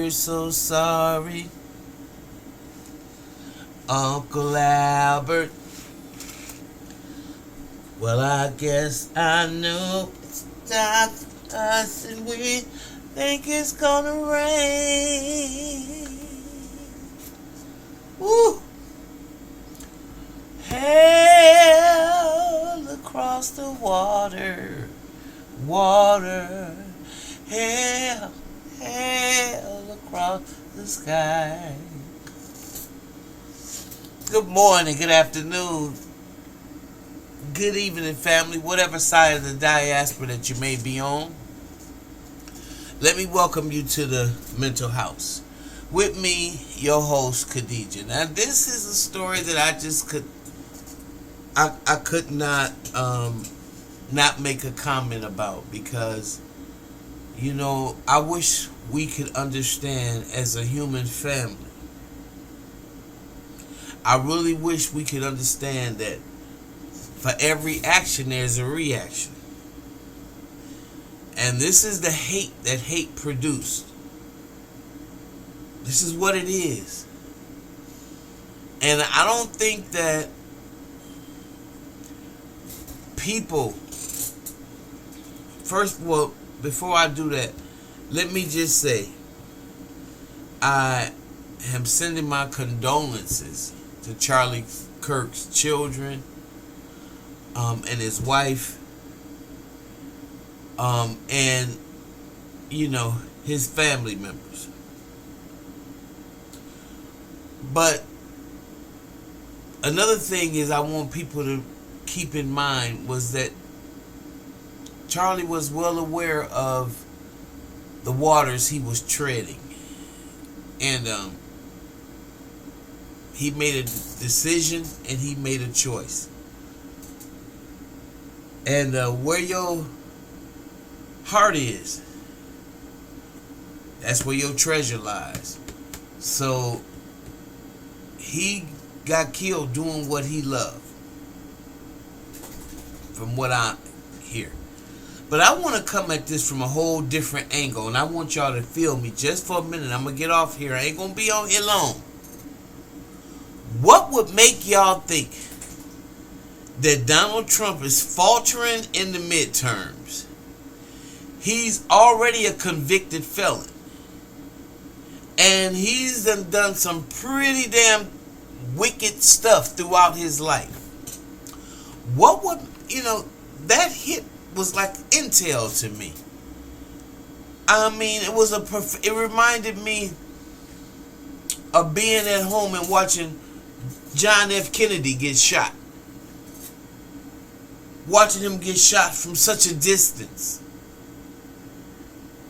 we're so sorry. Uncle Albert. Well, I guess I know it's not us and we think it's gonna rain. Woo! Hell across the water, water. Hell, hell across the sky. Good morning, good afternoon, good evening, family, whatever side of the diaspora that you may be on. Let me welcome you to the Mental House. With me, your host, Khadija. Now, this is a story that I could not make a comment about because, you know, I wish we could understand as a human family. I really wish we could understand that for every action, there's a reaction. And this is the hate that hate produced. This is what it is. And I don't think that people... First, well, before I do that, let me just say, I am sending my condolences to Charlie Kirk's children and his wife and, you know, his family members. But another thing is I want people to keep in mind was that Charlie was well aware of the waters he was treading. And he made a decision and he made a choice. And where your heart is, that's where your treasure lies. So he got killed doing what he loved, from what I hear. But I want to come at this from a whole different angle, and I want y'all to feel me just for a minute. I'm going to get off here. I ain't going to be on here long. What would make y'all think that Donald Trump is faltering in the midterms? He's already a convicted felon. And he's done some pretty damn wicked stuff throughout his life. What would, you know, that hit was like intel to me. I mean, it reminded me of being at home and watching John F. Kennedy get shot. Watching him get shot from such a distance.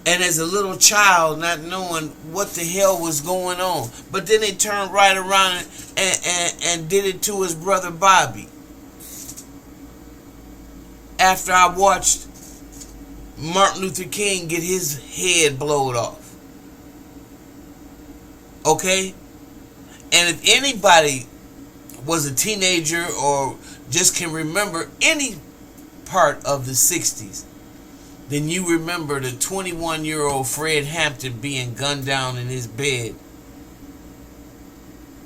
And as a little child, not knowing what the hell was going on. But then they turned right around and did it to his brother Bobby. After I watched Martin Luther King get his head blowed off. Okay? And if anybody was a teenager or just can remember any part of the 60s, then you remember the 21-year-old Fred Hampton being gunned down in his bed.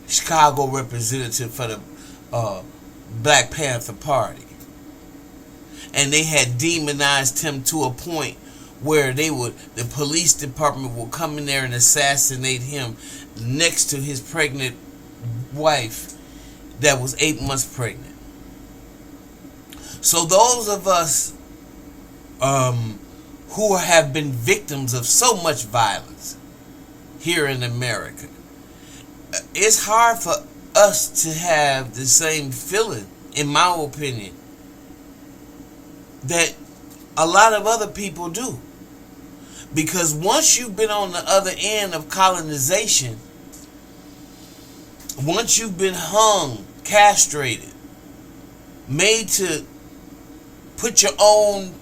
Chicago representative for the Black Panther Party. And they had demonized him to a point where the police department would come in there and assassinate him next to his pregnant wife that was 8 months pregnant. So those of us who have been victims of so much violence here in America, it's hard for us to have the same feeling, in my opinion, that a lot of other people do. Because once you've been on the other end of colonization, once you've been hung, castrated, made to put your own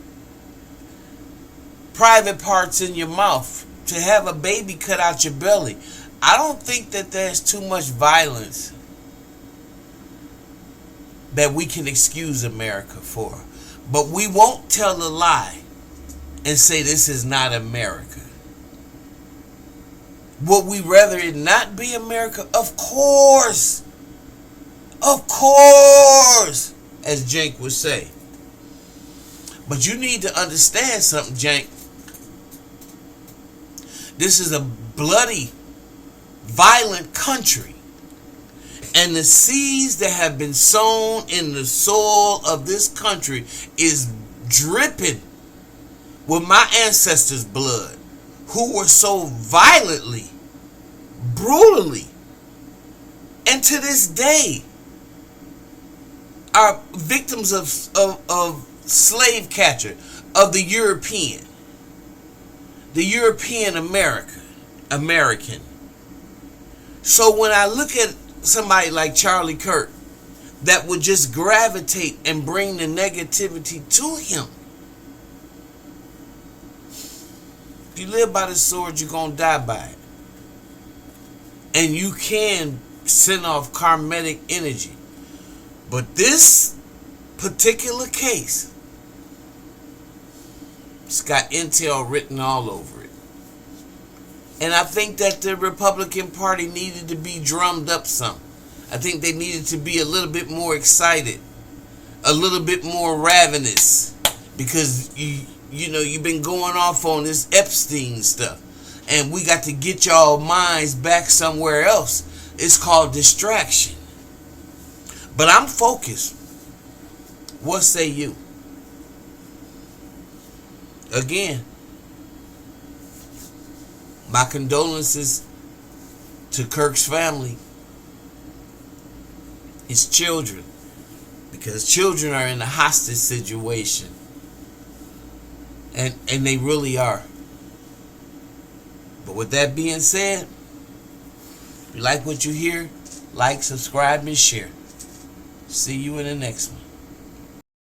private parts in your mouth, to have a baby cut out your belly, I don't think that there's too much violence that we can excuse America for. But we won't tell a lie and say this is not America. Would we rather it not be America? Of course. Of course. As Jank would say. But you need to understand something, Jank. This is a bloody, violent country. And the seeds that have been sown in the soil of this country is dripping with my ancestors' blood, who were so violently, brutally, and to this day are victims of slave catcher, of the European American. So when I look at somebody like Charlie Kirk that would just gravitate and bring the negativity to him, if you live by the sword, you're going to die by it. And you can send off karmic energy. But this particular case, it's got intel written all over it. And I think that the Republican Party needed to be drummed up some. I think they needed to be a little bit more excited, a little bit more ravenous, because you've been going off on this Epstein stuff, and we got to get y'all minds back somewhere else. It's called distraction. But I'm focused. What say you? Again, my condolences to Kirk's family, his children, because children are in a hostage situation. And they really are. But with that being said, if you like what you hear, like, subscribe, and share. See you in the next one.